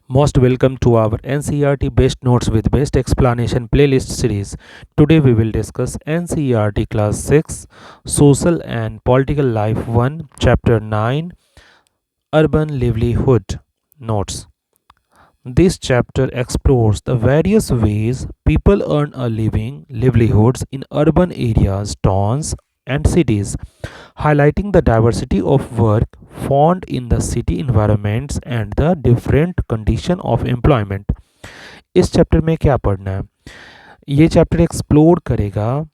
Most welcome to our NCERT Best Notes with Best Explanation playlist series. Today we will discuss NCERT Class 6 Social and Political Life 1 Chapter 9 Urban Livelihood Notes. This chapter explores the various ways people earn a livelihoods in urban areas, towns, and cities, highlighting the diversity of work found in the city environments and the different condition of employment. इस chapter में क्या पढ़ना है? ये chapter explore करेगा।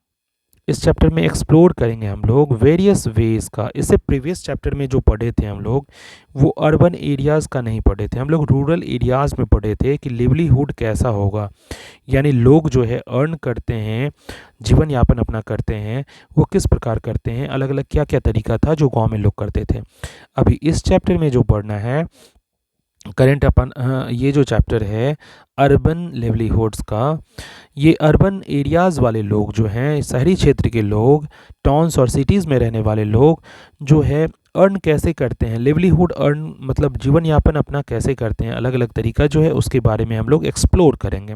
इस chapter में explore करेंगे हम लोग वेरियस वेज का। इससे प्रीवियस चैप्टर में जो पढ़े थे हम लोग वो अर्बन एरियाज़ का नहीं पढ़े थे, हम लोग रूरल एरियाज़ में पढ़े थे कि लिवलीहुड कैसा होगा, यानी लोग जो है अर्न करते हैं, जीवन यापन अपना करते हैं, वो किस प्रकार करते हैं, अलग अलग क्या क्या तरीका था जो गांव में लोग करते थे। अभी इस चैप्टर में जो पढ़ना है करेंट अपन ये जो चैप्टर है अर्बन लिवलीहुड्स का, ये अर्बन एरियाज़ वाले लोग जो हैं, शहरी क्षेत्र के लोग, टाउन्स और सिटीज़ में रहने वाले लोग जो है अर्न कैसे करते हैं, लिवलीहुड अर्न मतलब जीवन यापन अपना कैसे करते हैं, अलग अलग तरीका जो है उसके बारे में हम लोग एक्सप्लोर करेंगे।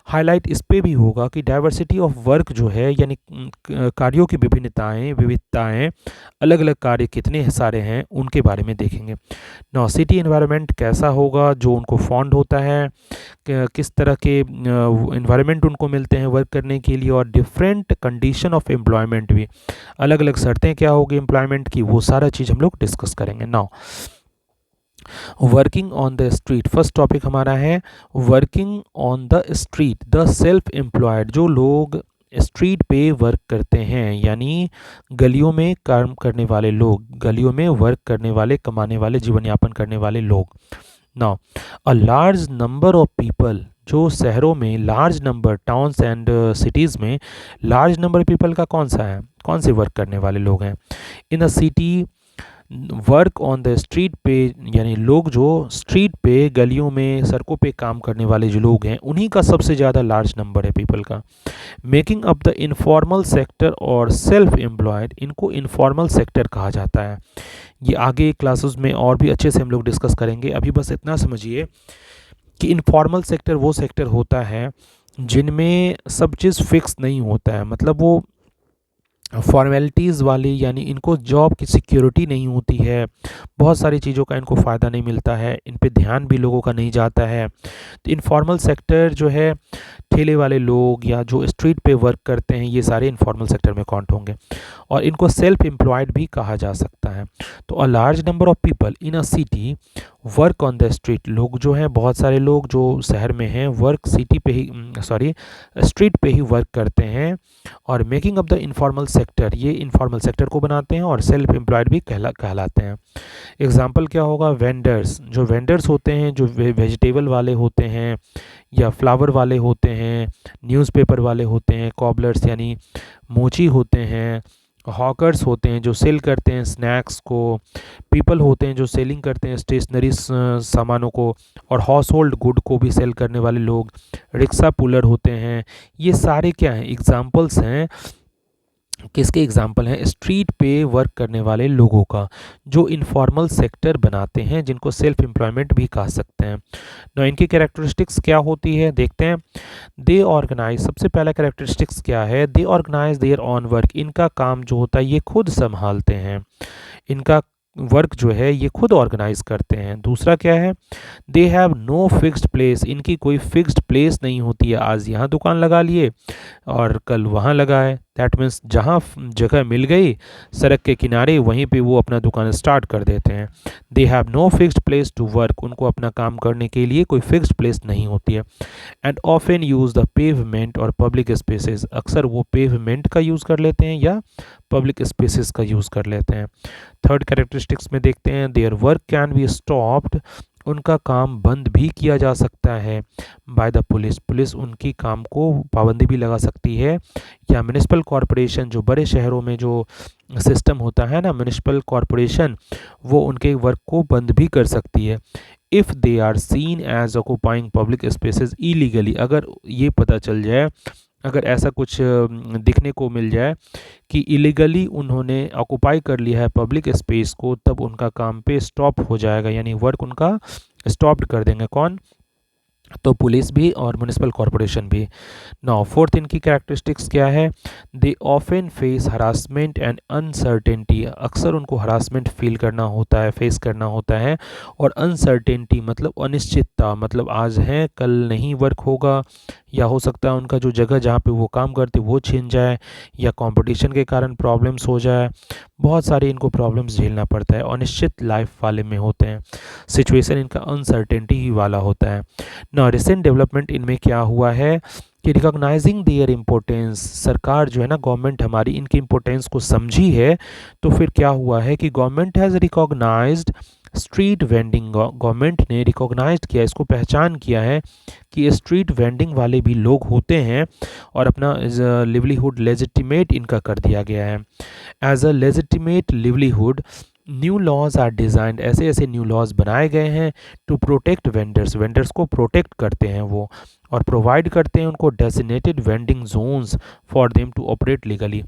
हाईलाइट इस पे भी होगा कि डाइवर्सिटी ऑफ वर्क जो है, यानी कार्यों की विविधताएँ, अलग अलग कार्य कितने सारे हैं उनके बारे में देखेंगे। नौ सिटी एनवायरनमेंट कैसा होगा जो उनको फॉन्ड होता है, किस तरह के इन्वायरमेंट उनको मिलते हैं वर्क करने के लिए, और डिफरेंट कंडीशन ऑफ एम्प्लॉयमेंट भी, अलग अलग शर्तें क्या होगी एम्प्लॉयमेंट की, वो सारा चीज़ हम लोग डिस्कस करेंगे। Now working on the street, first topic हमारा है working on the street, the self employed, जो लोग स्ट्रीट पे वर्क करते हैं, यानी गलियों में काम करने वाले लोग, गलियों में वर्क करने वाले, कमाने वाले, जीवन यापन करने वाले लोग। Now a large number of people, जो शहरों में large number, towns and cities में लार्ज नंबर पीपल का कौन सा है, कौन से वर्क करने वाले लोग हैं। In a city work on the street पे, यानी लोग जो स्ट्रीट पे, गलियों में, सड़कों पे काम करने वाले जो लोग हैं उन्हीं का सबसे ज़्यादा लार्ज नंबर है पीपल का। Making up the informal sector और सेल्फ एम्प्लॉयड, इनको इनफॉर्मल सेक्टर कहा जाता है। ये आगे क्लासेस में और भी अच्छे से हम लोग डिस्कस करेंगे। अभी बस इतना समझिए कि इनफॉर्मल सेक्टर वो सेक्टर होता है जिनमें सब चीज़ फिक्स नहीं होता है, मतलब वो फॉर्मेलिटीज़ वाली, यानी इनको जॉब की सिक्योरिटी नहीं होती है, बहुत सारी चीज़ों का इनको फ़ायदा नहीं मिलता है, इन पे ध्यान भी लोगों का नहीं जाता है। तो इनफॉर्मल सेक्टर जो है, ठेले वाले लोग या जो स्ट्रीट पे वर्क करते हैं, ये सारे इनफॉर्मल सेक्टर में काउंट होंगे, और इनको सेल्फ एम्प्लॉयड भी कहा जा सकता है। तो a large number of people in a city work on the street, लोग जो हैं, बहुत सारे लोग जो शहर में हैं वर्क सिटी पे ही स्ट्रीट पे ही वर्क करते हैं, और making up the informal sector, ये इनफॉर्मल सेक्टर को बनाते हैं और सेल्फ एम्प्लॉयड भी कहलाते हैं। एग्जाम्पल क्या होगा, वेंडर्स, जो वेंडर्स होते हैं, जो वेजिटेबल वाले होते हैं या फ्लावर वाले होते हैं, न्यूज़पेपर वाले होते हैं, कॉबलर्स यानी मोची होते हैं, हॉकर्स होते हैं जो सेल करते हैं स्नैक्स को, पीपल होते हैं जो सेलिंग करते हैं स्टेशनरी सामानों को, और हाउस होल्ड गुड को भी सेल करने वाले लोग, रिक्शा पुलर होते हैं। ये सारे क्या हैं, एग्जाम्पल्स हैं, किसके एग्जाम्पल हैं, स्ट्रीट पे वर्क करने वाले लोगों का, जो इनफॉर्मल सेक्टर बनाते हैं, जिनको सेल्फ एम्प्लॉयमेंट भी कह सकते हैं। ना इनकी कैरेक्टरिस्टिक्स क्या होती है देखते हैं। दे ऑर्गेनाइज, सबसे पहला कैरेक्टरिस्टिक्स क्या है, they organise their own work, इनका काम जो होता है ये खुद संभालते हैं, इनका वर्क जो है ये खुद ऑर्गेनाइज करते हैं। दूसरा क्या है, they have no fixed place, इनकी कोई फिक्स्ड प्लेस नहीं होती है, आज यहाँ दुकान लगा लिए और कल वहाँ लगाए, दैट मीन्स जहाँ जगह मिल गई सड़क के किनारे वहीं पे वो अपना दुकान स्टार्ट कर देते हैं। They have no fixed place to work, उनको अपना काम करने के लिए कोई फिक्स्ड प्लेस नहीं होती है। And often use the pavement और पब्लिक स्पेसेस, अक्सर वो पेवमेंट का यूज़ कर लेते हैं या पब्लिक स्पेसेस का यूज़ कर लेते हैं। थर्ड कैरेक्टरिस्टिक्स में देखते हैं, their work can be stopped, उनका काम बंद भी किया जा सकता है बाय द पुलिस, पुलिस उनकी काम को पाबंदी भी लगा सकती है, या म्यूनिसिपल कॉरपोरेशन, जो बड़े शहरों में जो सिस्टम होता है ना म्यूनिसिपल कॉरपोरेशन, वो उनके वर्क को बंद भी कर सकती है। If they are seen as occupying public spaces illegally, अगर ये पता चल जाए, अगर ऐसा कुछ दिखने को मिल जाए कि इलीगली उन्होंने ऑक्यूपाई कर लिया है पब्लिक स्पेस को, तब उनका काम पे स्टॉप हो जाएगा, यानी वर्क उनका स्टॉप्ड कर देंगे। कौन? तो पुलिस भी और म्युनिसिपल कॉरपोरेशन भी। नाउ फोर्थ इनकी कैरेक्टरिस्टिक्स क्या है? They often face harassment and uncertainty, अक्सर उनको हरासमेंट फील करना होता है, फेस करना होता है। और अनसर्टेनिटी मतलब अनिश्चितता, मतलब आज है कल नहीं वर्क होगा, या हो सकता है उनका जो जगह जहाँ पे वो काम करते वो छिन जाए, या कंपटीशन के कारण प्रॉब्लम्स हो जाए। बहुत सारी इनको प्रॉब्लम्स झेलना पड़ता है, अनिश्चित लाइफ वाले में होते हैं, सिचुएशन इनका अनसर्टेनिटी ही वाला होता है ना। रिसेंट डेवलपमेंट इनमें क्या हुआ है कि रिकॉग्नाइजिंग देयर इम्पोर्टेंस, सरकार जो है ना, गवर्नमेंट हमारी इनकी इम्पोर्टेंस को समझी है। तो फिर क्या हुआ है कि government has recognised street vending, government ने रिकॉग्नाइज्ड किया, इसको पहचान किया है कि स्ट्रीट वेंडिंग वाले भी लोग होते हैं, और अपना लिवलीहुड लेजिटिमेट इनका कर दिया गया है। As a legitimate livelihood new laws are designed, ऐसे ऐसे न्यू लॉज बनाए गए हैं टू प्रोटेक्ट वेंडर्स, वेंडर्स को प्रोटेक्ट करते हैं वो, और प्रोवाइड करते हैं उनको designated vending zones for them to operate legally.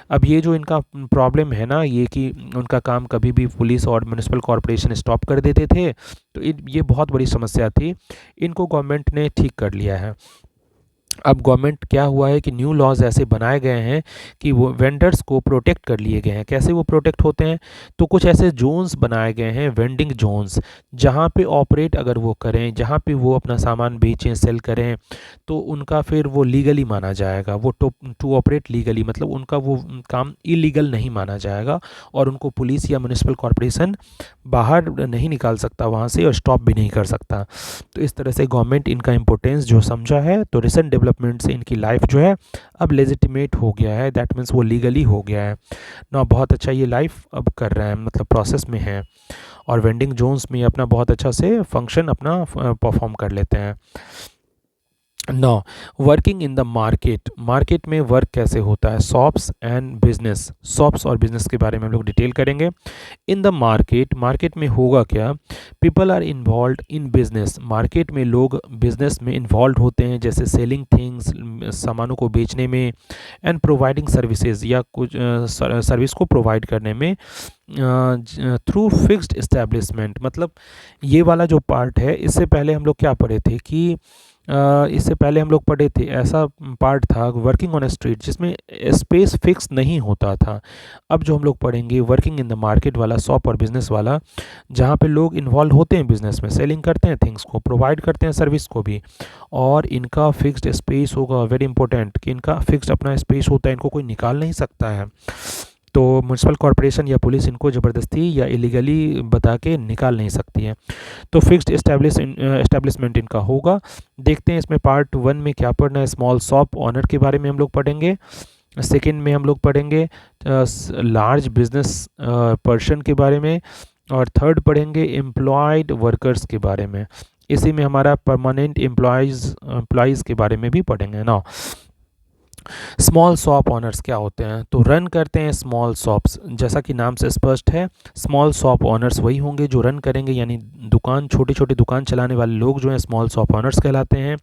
अब ये जो इनका प्रॉब्लम है ना, ये कि उनका काम कभी भी पुलिस और म्युनिसिपल कॉरपोरेशन स्टॉप कर देते थे, तो ये बहुत बड़ी समस्या थी, इनको गवर्नमेंट ने ठीक कर लिया है। अब गवर्नमेंट क्या हुआ है कि न्यू लॉज ऐसे बनाए गए हैं कि वो वेंडर्स को प्रोटेक्ट कर लिए गए हैं। कैसे वो प्रोटेक्ट होते हैं? तो कुछ ऐसे जोन्स बनाए गए हैं, वेंडिंग जोन्स, जहाँ पे ऑपरेट अगर वो करें, जहाँ पे वो अपना सामान बेचें, सेल करें, तो उनका फिर वो लीगली माना जाएगा, वो टू ऑपरेट लीगली, मतलब उनका वो काम इलीगल नहीं माना जाएगा, और उनको पुलिस या म्युनिसिपल कॉरपोरेशन बाहर नहीं निकाल सकता वहाँ से, और स्टॉप भी नहीं कर सकता। तो इस तरह से गवर्नमेंट इनका इम्पोर्टेंस जो समझा है, तो रिसेंट डेवलपमेंट से इनकी लाइफ जो है अब लेजिटिमेट हो गया है, दैट मीन्स वो लीगली हो गया है ना। बहुत अच्छा ये लाइफ अब कर रहे हैं, मतलब प्रोसेस में है, और वेंडिंग जोन्स में अपना बहुत अच्छा से फंक्शन अपना परफॉर्म कर लेते हैं। Now, working in the market, market में वर्क कैसे होता है? शॉप्स एंड बिजनेस, शॉप्स और बिजनेस के बारे में हम लोग डिटेल करेंगे। इन द मार्केट, मार्केट में होगा क्या? People are involve in business, market में लोग बिजनेस में इन्वॉल्व होते हैं, जैसे सेलिंग थिंग्स, सामानों को बेचने में, एंड प्रोवाइडिंग सर्विसेज, या कुछ सर्विस को प्रोवाइड करने में, थ्रू फिक्स्ड इस्टेब्लिशमेंट। मतलब ये वाला जो पार्ट है, इससे पहले हम लोग क्या पढ़े थे कि इससे पहले हम लोग पढ़े थे, ऐसा पार्ट था वर्किंग ऑन ए स्ट्रीट जिसमें स्पेस फिक्स नहीं होता था। अब जो हम लोग पढ़ेंगे वर्किंग इन द मार्केट वाला, शॉप और बिज़नेस वाला, जहाँ पे लोग इन्वॉल्व होते हैं बिज़नेस में, सेलिंग करते हैं थिंग्स को, प्रोवाइड करते हैं सर्विस को भी, और इनका फिक्स्ड स्पेस होगा। वेरी इंपॉर्टेंट कि इनका फिक्स्ड अपना स्पेस होता है, इनको कोई निकाल नहीं सकता है। तो म्युनिसिपल कॉरपोरेशन या पुलिस इनको ज़बरदस्ती या इलीगली बता के निकाल नहीं सकती है। तो फिक्स्ड एस्टेब्लिशमेंट इनका होगा। देखते हैं इसमें पार्ट 1 में क्या पढ़ना है। स्मॉल शॉप ऑनर के बारे में हम लोग पढ़ेंगे। सेकंड में हम लोग पढ़ेंगे लार्ज बिजनेस पर्सन के बारे में, और थर्ड पढ़ेंगे एम्प्लॉयड वर्कर्स के बारे में। इसी में हमारा परमानेंट एम्प्लॉयज़ के बारे में भी पढ़ेंगे ना। स्मॉल शॉप ऑनर्स क्या होते हैं? तो रन करते हैं स्मॉल शॉप्स, जैसा कि नाम से स्पष्ट है, स्मॉल शॉप ऑनर्स वही होंगे जो रन करेंगे, यानी दुकान, छोटे छोटे दुकान चलाने वाले लोग जो हैं स्मॉल शॉप ऑनर्स कहलाते हैं।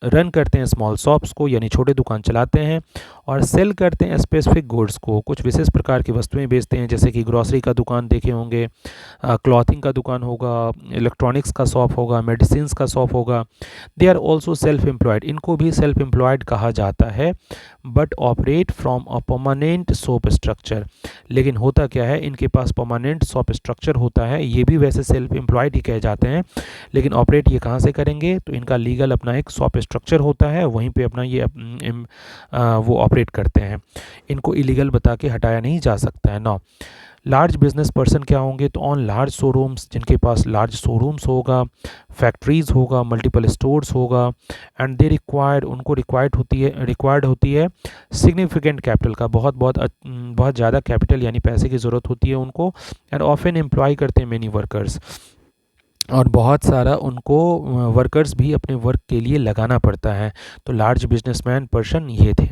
रन करते हैं स्मॉल शॉप्स को, यानी छोटे दुकान चलाते हैं, और सेल करते हैं स्पेसिफिक गुड्स को, कुछ विशेष प्रकार की वस्तुएं बेचते हैं, जैसे कि ग्रॉसरी का दुकान देखे होंगे, क्लॉथिंग का दुकान होगा, इलेक्ट्रॉनिक्स का शॉप होगा, मेडिसिन का शॉप होगा। They are also self employed, इनको भी सेल्फ एम्प्लॉयड कहा जाता है, but operate from a permanent shop structure. लेकिन होता क्या है, इनके पास परमानेंट शॉप स्ट्रक्चर होता है, ये भी वैसे सेल्फ एम्प्लॉयड ही कहे जाते हैं, लेकिन ऑपरेट ये कहाँ से करेंगे? तो इनका लीगल अपना एक शॉप स्ट्रक्चर होता है, वहीं पे अपना ये वो ऑपरेट करते हैं। इनको इलीगल बता के हटाया नहीं जा सकता है ना। लार्ज बिजनेस पर्सन क्या होंगे? तो ऑन लार्ज शोरूम्स, जिनके पास लार्ज शोरूम्स होगा, फैक्ट्रीज होगा, मल्टीपल स्टोर्स होगा, एंड दे रिक्वायर्ड, उनको रिक्वायर्ड होती है सिग्निफिकेंट कैपिटल का, बहुत ज़्यादा कैपिटल यानी पैसे की ज़रूरत होती है उनको, एंड ऑफन एम्प्लॉय करते हैं मेनी वर्कर्स, और बहुत सारा उनको वर्कर्स भी अपने वर्क के लिए लगाना पड़ता है। तो लार्ज बिजनेसमैन पर्सन ये थे।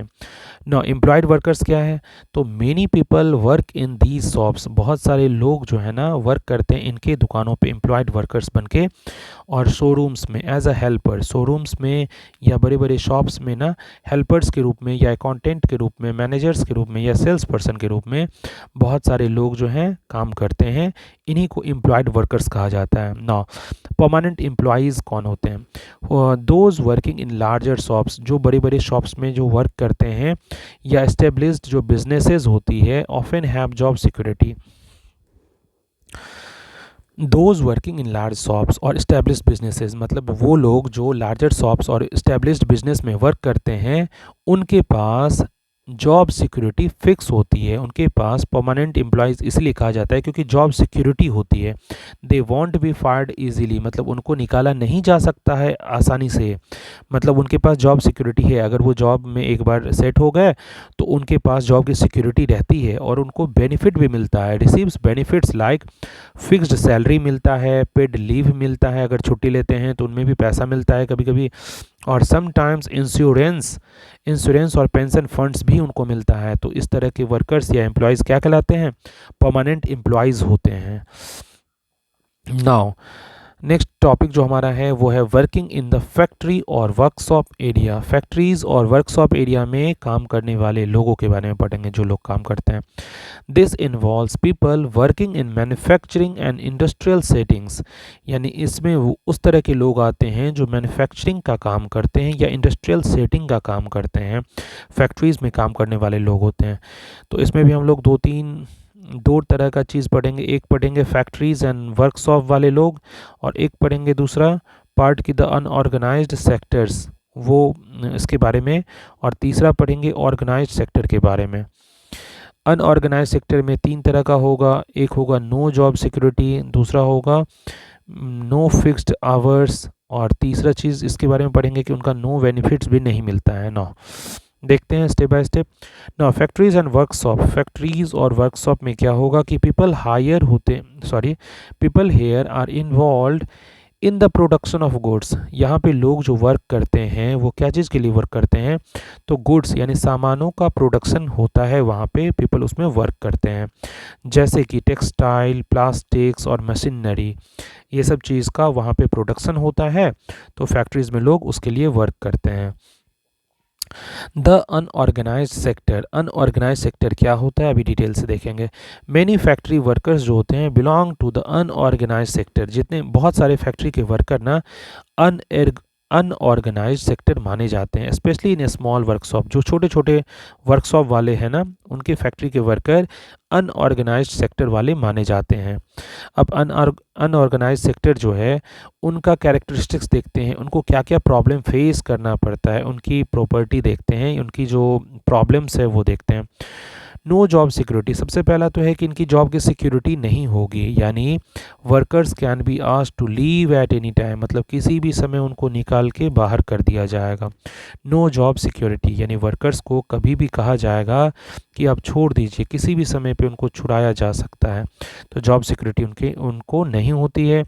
नो, एम्प्लॉयड वर्कर्स क्या है? तो many people work in these shops, बहुत सारे लोग जो है ना वर्क करते हैं इनके दुकानों पे एम्प्लॉयड वर्कर्स बन के, और शोरूम्स में एज अ हेल्पर, शोरूम्स में या बड़े बड़े शॉप्स में ना हेल्पर्स के रूप में, या अकाउंटेंट के रूप में, मैनेजर्स के रूप में, या सेल्स पर्सन के रूप में बहुत सारे लोग जो हैं काम करते हैं, इन्हीं को एम्प्लॉयड वर्कर्स कहा जाता है ना। नाउ परमानेंट एम्प्लॉयज़ कौन होते हैं? Those working in larger shops, जो बड़े बड़े शॉप्स में जो वर्क करते हैं, या एस्टेब्लिश्ड जो बिजनेसेस होती है, often have job security. Those working in large shops और इस्टेब्लिश्ड बिजनेसेस, मतलब वो लोग जो लार्जर शॉप्स और इस्टेब्लिश्ड बिजनेस में वर्क करते हैं, उनके पास जॉब सिक्योरिटी फिक्स होती है, उनके पास परमानेंट एम्प्लॉयज़ इसलिए कहा जाता है क्योंकि जॉब सिक्योरिटी होती है। They want be fired easily, मतलब उनको निकाला नहीं जा सकता है आसानी से, मतलब उनके पास जॉब सिक्योरिटी है। अगर वो जॉब में एक बार सेट हो गए तो उनके पास जॉब की सिक्योरिटी रहती है और उनको बेनिफिट भी मिलता है। Receives benefits like fixed salary मिलता है, पेड लीव मिलता है, अगर छुट्टी लेते हैं तो उनमें भी पैसा मिलता है कभी कभी, और समटाइम्स इंश्योरेंस और पेंशन फंड्स भी उनको मिलता है। तो इस तरह के वर्कर्स या एम्प्लॉयज़ क्या कहलाते हैं? परमानेंट एम्प्लॉयज़ होते हैं। नाउ नेक्स्ट टॉपिक जो हमारा है वो है वर्किंग इन द फैक्ट्री और वर्कशॉप एरिया। फैक्ट्रीज़ और वर्कशॉप एरिया में काम करने वाले लोगों के बारे में पढ़ेंगे, जो लोग काम करते हैं। This involves people working in manufacturing and industrial settings, यानी इसमें उस तरह के लोग आते हैं जो मैन्युफैक्चरिंग का काम करते हैं या इंडस्ट्रियल सेटिंग का काम करते हैं, फैक्ट्रीज़ में काम करने वाले लोग होते हैं। तो इसमें भी हम लोग दो तरह का चीज़ पढ़ेंगे। एक पढ़ेंगे फैक्ट्रीज़ एंड वर्कशॉप वाले लोग, और एक पढ़ेंगे दूसरा पार्ट की द अनऑर्गेनाइज्ड सेक्टर्स, वो इसके बारे में, और तीसरा पढ़ेंगे ऑर्गेनाइज्ड सेक्टर के बारे में। अनऑर्गेनाइज सेक्टर में 3 तरह का होगा, एक होगा नो जॉब सिक्योरिटी, दूसरा होगा नो फिक्स्ड आवर्स, और तीसरा चीज़ इसके बारे में पढ़ेंगे कि उनका नो बेनिफिट्स भी नहीं मिलता है। नो देखते हैं स्टेप बाय स्टेप। ना फैक्ट्रीज़ एंड वर्कशॉप, फैक्ट्रीज़ और वर्कशॉप में क्या होगा कि people here are involve in the production of goods. यहाँ पे लोग जो वर्क करते हैं वो क्या चीज़ के लिए वर्क करते हैं? तो गुड्स यानी सामानों का प्रोडक्शन होता है, वहाँ पे पीपल उसमें वर्क करते हैं, जैसे कि टेक्सटाइल, प्लास्टिक्स और मशीनरी, ये सब चीज़ का वहाँ पे प्रोडक्शन होता है, तो फैक्ट्रीज़ में लोग उसके लिए वर्क करते हैं। द अनऑर्गेनाइज सेक्टर क्या होता है, अभी डिटेल से देखेंगे। मैनी फैक्ट्री वर्कर्स जो होते हैं belong to the unorganise sector, जितने बहुत सारे फैक्ट्री के वर्कर ना अनऑर्गेनाइज सेक्टर माने जाते हैं, स्पेशली इन स्मॉल वर्कशॉप, जो छोटे छोटे वर्कशॉप वाले हैं ना, उनके फैक्ट्री के वर्कर अनऑर्गेनाइज सेक्टर वाले माने जाते हैं। अब अनऑर्गेनाइज सेक्टर जो है उनका कैरेक्टरिस्टिक्स देखते हैं, उनको क्या क्या प्रॉब्लम फेस करना पड़ता है, उनकी प्रॉपर्टी देखते हैं, उनकी जो प्रॉब्लम्स है वो देखते हैं। नो जॉब सिक्योरिटी, सबसे पहला तो है कि इनकी जॉब की सिक्योरिटी नहीं होगी, यानी workers can be asked to leave at any time, मतलब किसी भी समय उनको निकाल के बाहर कर दिया जाएगा। नो जॉब सिक्योरिटी यानी वर्कर्स को कभी भी कहा जाएगा कि आप छोड़ दीजिए, किसी भी समय पे उनको छुड़ाया जा सकता है, तो जॉब सिक्योरिटी उनको नहीं होती है।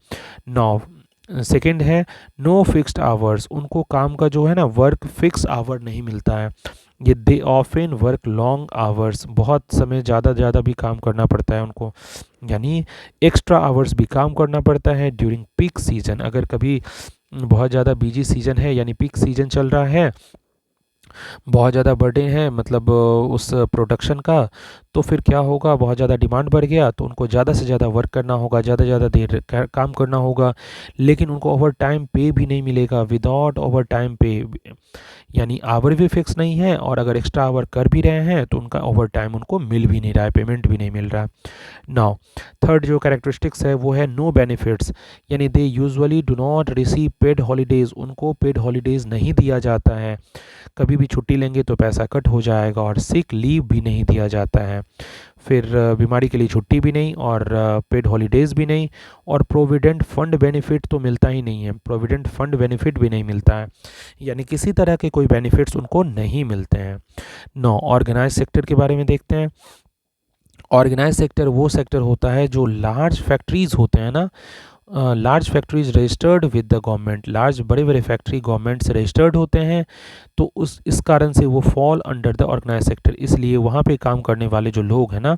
नौ सेकेंड है नो फिक्स्ड आवर्स, उनको काम का जो है ना वर्क फिक्स आवर नहीं मिलता है, ये they often work long hours, बहुत समय ज़्यादा भी काम करना पड़ता है उनको, यानी एक्स्ट्रा आवर्स भी काम करना पड़ता है ड्यूरिंग पीक सीजन। अगर कभी बहुत ज़्यादा बिजी सीजन है, यानी पीक सीजन चल रहा है, बहुत ज़्यादा बर्डन है मतलब उस प्रोडक्शन का, तो फिर क्या होगा, बहुत ज़्यादा डिमांड बढ़ गया तो उनको ज़्यादा से ज़्यादा वर्क करना होगा, ज़्यादा देर काम करना होगा, लेकिन उनको ओवर टाइम पे भी नहीं मिलेगा। विदाउट ओवर टाइम पे यानी आवर भी फिक्स नहीं है, और अगर एक्स्ट्रा आवर कर भी रहे हैं तो उनका ओवर टाइम उनको मिल भी नहीं रहा है, पेमेंट भी नहीं मिल रहा है। नाउ थर्ड जो कैरेक्टरिस्टिक्स है वो है नो बेनिफिट्स, यानी they usually do not receive paid holidays, उनको पेड हॉलीडेज़ नहीं दिया जाता है, कभी भी छुट्टी लेंगे तो पैसा कट हो जाएगा, और सिक लीव भी नहीं दिया जाता है, फिर बीमारी के लिए छुट्टी भी नहीं, और पेड हॉलीडेज़ भी नहीं, और प्रोविडेंट फंड बेनिफिट तो मिलता ही नहीं है, प्रोविडेंट फंड बेनिफिट भी नहीं मिलता है, यानी किसी तरह के कोई बेनिफिट्स उनको नहीं मिलते हैं। नौ ऑर्गेनाइज सेक्टर के बारे में देखते हैं। ऑर्गेनाइज सेक्टर वो सेक्टर होता है जो लार्ज फैक्ट्रीज़ होते हैं ना, large factories registered with the government, large बड़े बड़े फैक्ट्री गवर्नमेंट से रजिस्टर्ड होते हैं, तो इस कारण से वो fall under the organise sector, इसलिए वहाँ पे काम करने वाले जो लोग हैं ना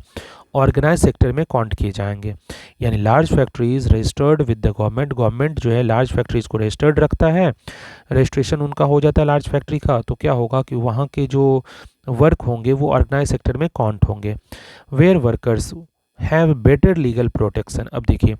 ऑर्गेनाइज सेक्टर में काउंट किए जाएंगे। यानी large factories registered with the government, government जो है लार्ज फैक्ट्रीज को रजिस्टर्ड रखता है, रजिस्ट्रेशन उनका हो जाता है लार्ज फैक्ट्री का, तो क्या होगा कि वहाँ के जो वर्क होंगे वो ऑर्गेनाइज सेक्टर में काउंट होंगे। Where workers have better legal protection. अब देखिए,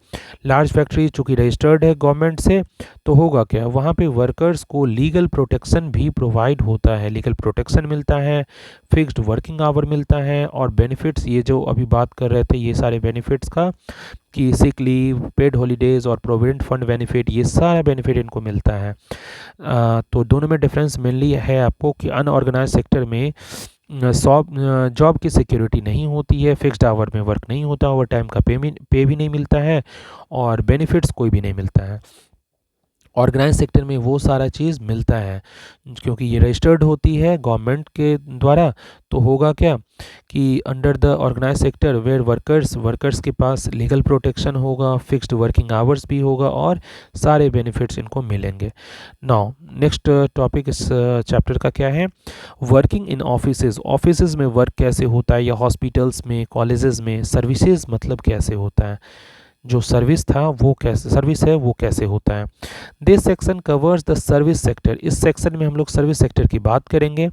लार्ज फैक्ट्री चूँकि रजिस्टर्ड है गवर्नमेंट से, तो होगा क्या, वहाँ पे वर्कर्स को लीगल प्रोटेक्शन भी प्रोवाइड होता है, लीगल प्रोटेक्शन मिलता है, फिक्स्ड वर्किंग आवर मिलता है, और बेनिफिट्स, ये जो अभी बात कर रहे थे ये सारे बेनिफिट्स का, कि सिक लीव, पेड हॉलीडेज़ और प्रोविडेंट फंड बेनिफिट, ये सारा बेनिफिट इनको मिलता है। तो दोनों में डिफरेंस मेनली है आपको कि अनऑर्गेनाइज सेक्टर में जॉब की सिक्योरिटी नहीं होती है, फिक्स्ड आवर में वर्क नहीं होता, ओवर टाइम का पे भी नहीं मिलता है, और बेनिफिट्स कोई भी नहीं मिलता है। ऑर्गेनाइज सेक्टर में वो सारा चीज़ मिलता है, क्योंकि ये रजिस्टर्ड होती है गवर्नमेंट के द्वारा। तो होगा क्या कि under the organise sector where workers के पास लीगल प्रोटेक्शन होगा, फिक्स्ड वर्किंग आवर्स भी होगा, और सारे बेनिफिट्स इनको मिलेंगे। नाउ नेक्स्ट टॉपिक इस चैप्टर का क्या है, वर्किंग इन ऑफिसेज में वर्क कैसे होता है, या हॉस्पिटल्स में, कॉलेजेस में, सर्विसेज मतलब कैसे होता है, जो सर्विस था वो कैसे, सर्विस है वो कैसे होता है। This section covers the service sector. इस सेक्शन में हम लोग सर्विस सेक्टर की बात करेंगे,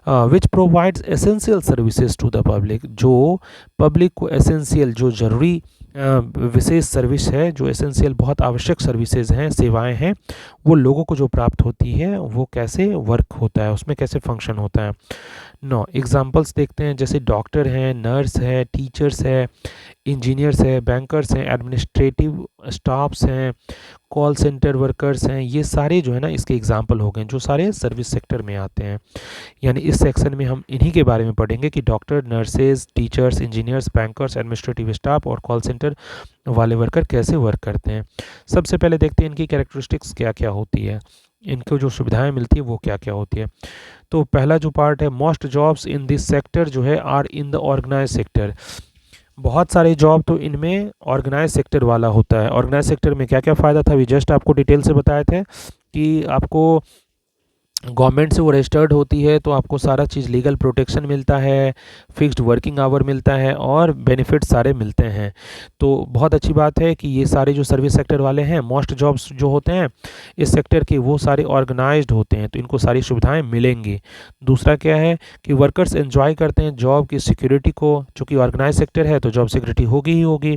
which provides essential services to the public, जो पब्लिक को एसेंशियल, जो ज़रूरी विशेष सर्विस है, जो एसेंशियल बहुत आवश्यक सर्विसेज हैं, सेवाएं हैं, वो लोगों को जो प्राप्त होती है, वो कैसे वर्क होता है, उसमें कैसे फंक्शन होता है। नो एग्जांपल्स देखते हैं, जैसे डॉक्टर हैं, नर्स है, टीचर्स है, इंजीनियर्स है, बैंकर्स हैं, एडमिनिस्ट्रेटिव स्टाफ्स हैं, कॉल सेंटर वर्कर्स हैं, ये सारे जो है ना इसके एग्जांपल हो गए, जो सारे सर्विस सेक्टर में आते हैं। यानी इस सेक्शन में हम इन्हीं के बारे में पढ़ेंगे कि doctor, nurses, teachers, engineers, bankers, administrative staff और कॉल सेंटर वाले वर्कर कैसे वर्क करते हैं। सबसे पहले देखते हैं इनकी कैरेक्टरिस्टिक्स क्या क्या होती है, इनको जो सुविधाएं मिलती है वो क्या क्या होती है। तो पहला जो पार्ट है, most jobs in this sector जो है are in the organise sector. बहुत सारे जॉब तो इनमें ऑर्गेनाइज सेक्टर वाला होता है। ऑर्गेनाइज सेक्टर में क्या क्या फ़ायदा था, अभी जस्ट आपको डिटेल से बताए थे कि आपको गवर्नमेंट से वो रजिस्टर्ड होती है, तो आपको सारा चीज़ लीगल प्रोटेक्शन मिलता है, फिक्स्ड वर्किंग आवर मिलता है, और बेनिफिट सारे मिलते हैं। तो बहुत अच्छी बात है कि ये सारे जो सर्विस सेक्टर वाले हैं, मोस्ट जॉब्स जो होते हैं इस सेक्टर के, वो सारे ऑर्गेनाइज्ड होते हैं, तो इनको सारी सुविधाएं मिलेंगी। दूसरा क्या है कि वर्कर्स एंजॉय करते हैं जॉब की सिक्योरिटी को, चूँकि ऑर्गेनाइज सेक्टर है तो जॉब सिक्योरिटी होगी ही होगी,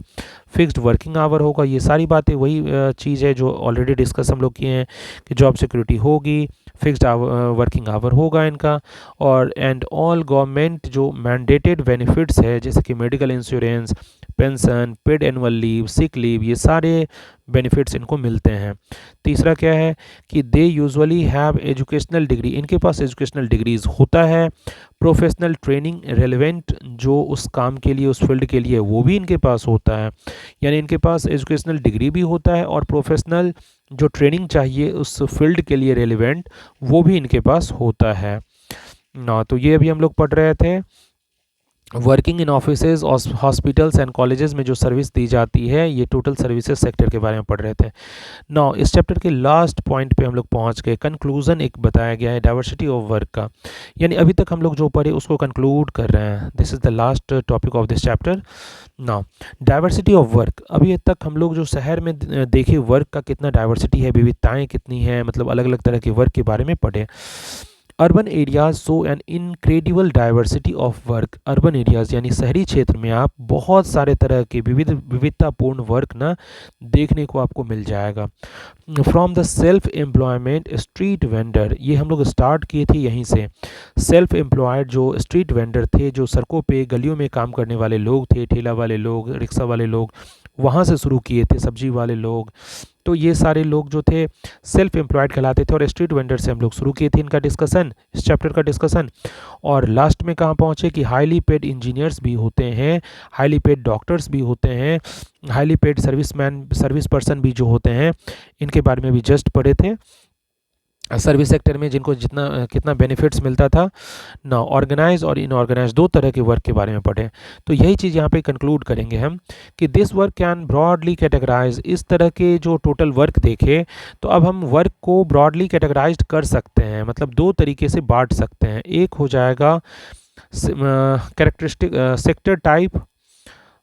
फिक्स्ड वर्किंग आवर होगा, ये सारी बातें वही चीज़ है जो ऑलरेडी डिस्कस हम लोग किए हैं कि जॉब सिक्योरिटी होगी, फिक्स्ड वर्किंग आवर होगा इनका, और एंड ऑल गवर्नमेंट जो मैंडेटेड बेनिफिट्स है, जैसे कि medical insurance, pension, paid annual leave, sick leave, ये सारे बेनिफिट्स इनको मिलते हैं। तीसरा क्या है कि they usually have educational degree, इनके पास एजुकेशनल डिग्रीज होता है, प्रोफेशनल ट्रेनिंग रेलेवेंट, जो उस काम के लिए, उस फील्ड के लिए, वो भी इनके पास होता है। यानी इनके पास एजुकेशनल डिग्री भी होता है, और प्रोफेशनल जो ट्रेनिंग चाहिए उस फील्ड के लिए रेलिवेंट, वो भी इनके पास होता है ना। तो ये अभी हम लोग पढ़ रहे थे working in offices, hospitals and colleges में जो सर्विस दी जाती है, ये टोटल सर्विसेज सेक्टर के बारे में पढ़ रहे थे। नाउ इस चैप्टर के लास्ट पॉइंट पे हम लोग पहुंच गए, कंक्लूजन एक बताया गया है डाइवर्सिटी ऑफ वर्क का, यानी अभी तक हम लोग जो पढ़े उसको कंक्लूड कर रहे हैं। This is the last topic of this chapter. Now diversity of work, अभी तक हम लोग जो शहर में देखे वर्क का कितना डाइवर्सिटी है, विविधताएँ कितनी हैं, मतलब अलग अलग तरह के वर्क के बारे में पढ़े। Urban areas show an incredible diversity of work, urban areas यानी शहरी क्षेत्र में आप बहुत सारे तरह के विविधतापूर्ण वर्क ना देखने को आपको मिल जाएगा। From the self employment street vendor, ये हम लोग स्टार्ट किए थे यहीं से, सेल्फ एम्प्लॉयड जो स्ट्रीट वेंडर थे, जो सड़कों पे गलियों में काम करने वाले लोग थे, ठेला वाले लोग, रिक्शा वाले लोग, वहाँ से शुरू किए थे, सब्जी वाले लोग, तो ये सारे लोग जो थे सेल्फ एम्प्लॉयड कहलाते थे, और स्ट्रीट वेंडर से हम लोग शुरू किए थे इनका डिस्कशन, इस चैप्टर का डिस्कशन। और लास्ट में कहाँ पहुँचे कि हाईली पेड इंजीनियर्स भी होते हैं, हाईली पेड डॉक्टर्स भी होते हैं, हाईली पेड सर्विस पर्सन भी जो होते हैं, इनके बारे में भी जस्ट पढ़े थे। सर्विस सेक्टर में जिनको जितना कितना बेनिफिट्स मिलता था ना, ऑर्गेनाइज और इनऑर्गेनाइज दो तरह के वर्क के बारे में पढ़े। तो यही चीज़ यहाँ पे कंक्लूड करेंगे हम कि this work can broadly categorise, इस तरह के जो टोटल वर्क देखे तो अब हम वर्क को ब्रॉडली कैटेगराइज कर सकते हैं, मतलब दो तरीके से बांट सकते हैं। एक हो जाएगा कैरेक्टरिस्टिक सेक्टर टाइप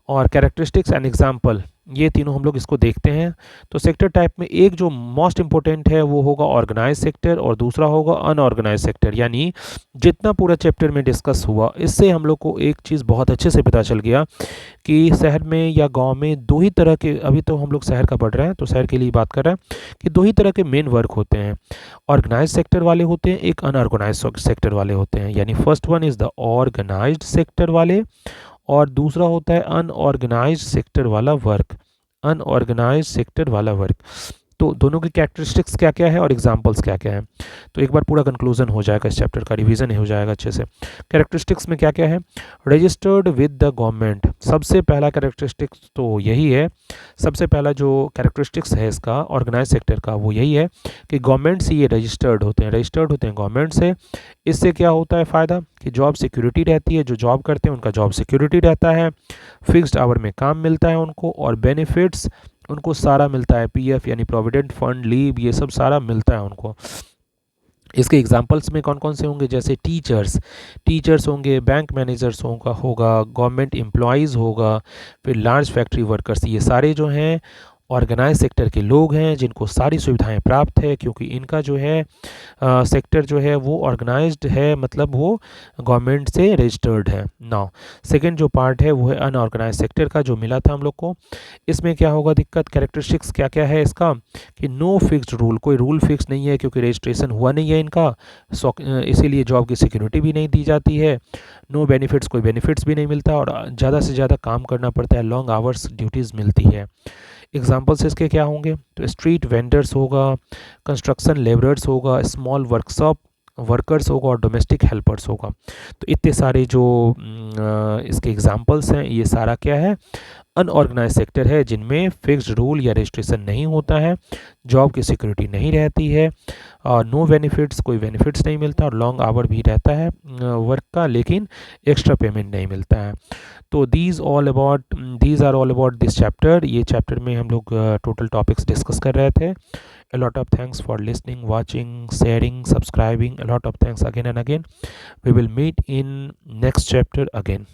और कैरेक्टरिस्टिक्स एंड एग्जाम्पल, ये तीनों हम लोग इसको देखते हैं। तो सेक्टर टाइप में एक जो मोस्ट इम्पोर्टेंट है वो होगा ऑर्गेनाइज सेक्टर और दूसरा होगा अनऑर्गेनाइज सेक्टर। यानी जितना पूरा चैप्टर में डिस्कस हुआ इससे हम लोग को एक चीज़ बहुत अच्छे से पता चल गया कि शहर में या गांव में दो ही तरह के, अभी तो हम लोग शहर का पढ़ रहे हैं तो शहर के लिए बात कर रहे हैं, कि दो ही तरह के मेन वर्क होते हैं। ऑर्गेनाइज सेक्टर वाले होते हैं, एक अनऑर्गेनाइज सेक्टर वाले होते हैं। यानी first one is the organised sector वाले और दूसरा होता है अनऑर्गेनाइज्ड सेक्टर वाला वर्क। अनऑर्गेनाइज्ड सेक्टर वाला वर्क, तो दोनों की कैरेक्टरिस्टिक्स क्या क्या है और एग्जांपल्स क्या क्या है। तो एक बार पूरा कंक्लूजन हो जाएगा, इस चैप्टर का रिवीजन हो जाएगा अच्छे से। कैरेक्टरिस्टिक्स में क्या क्या है, रजिस्टर्ड विद द गवर्नमेंट, सबसे पहला कैरेक्टरिस्टिक्स तो यही है। सबसे पहला जो कैरेक्टरिस्टिक्स है इसका ऑर्गेनाइज सेक्टर का वो यही है कि गवर्नमेंट से ये रजिस्टर्ड होते हैं, रजिस्टर्ड होते हैं गवर्नमेंट से। इससे क्या होता है फ़ायदा कि जॉब सिक्योरिटी रहती है, जो जॉब करते हैं उनका जॉब सिक्योरिटी रहता है, फिक्स्ड आवर में काम मिलता है उनको, और बेनिफिट्स उनको सारा मिलता है, पीएफ यानी प्रोविडेंट फंड, लीव, ये सब सारा मिलता है उनको। इसके एग्जांपल्स में कौन कौन से होंगे, जैसे टीचर्स होंगे, बैंक मैनेजर्स होगा, गवर्नमेंट एम्प्लॉयज़ होगा, फिर लार्ज फैक्ट्री वर्कर्स, ये सारे जो हैं ऑर्गेनाइज सेक्टर के लोग हैं जिनको सारी सुविधाएं प्राप्त है, क्योंकि इनका जो है सेक्टर जो है वो ऑर्गेनाइज्ड है, मतलब वो गवर्नमेंट से रजिस्टर्ड है। नाउ सेकंड जो पार्ट है वो है अनऑर्गेनाइज सेक्टर का, जो मिला था हम लोग को। इसमें क्या होगा दिक्कत, कैरेक्टरिस्टिक्स क्या क्या है इसका, कि नो फिक्स्ड रूल, कोई रूल फिक्स नहीं है क्योंकि रजिस्ट्रेशन हुआ नहीं है इनका, इसीलिए जॉब की सिक्योरिटी भी नहीं दी जाती है। नो बेनिफिट्स, कोई बेनिफिट्स भी नहीं मिलता, और ज़्यादा से ज़्यादा काम करना पड़ता है, लॉन्ग आवर्स ड्यूटीज़ मिलती है। एग्जाम्पल्स इसके क्या होंगे, तो स्ट्रीट वेंडर्स होगा, कंस्ट्रक्शन लेबरर्स होगा, स्मॉल वर्कशॉप वर्कर्स होगा और डोमेस्टिक हेल्पर्स होगा। तो इतने सारे जो इसके एग्जाम्पल्स हैं, ये सारा क्या है, अनऑर्गेनाइज सेक्टर है, जिनमें फिक्स्ड रूल या रजिस्ट्रेशन नहीं होता है, जॉब की सिक्योरिटी नहीं रहती है, और नो बेनिफिट्स, कोई बेनिफिट्स नहीं मिलता, और लॉन्ग आवर भी रहता है वर्क का, लेकिन एक्स्ट्रा पेमेंट नहीं मिलता है। तो these are all about this chapter. ये चैप्टर में हम लोग टोटल टॉपिक्स डिस्कस कर रहे थे। A lot of thanks for listening, watching, sharing, subscribing. A lot of thanks again and again. We will meet in next chapter again.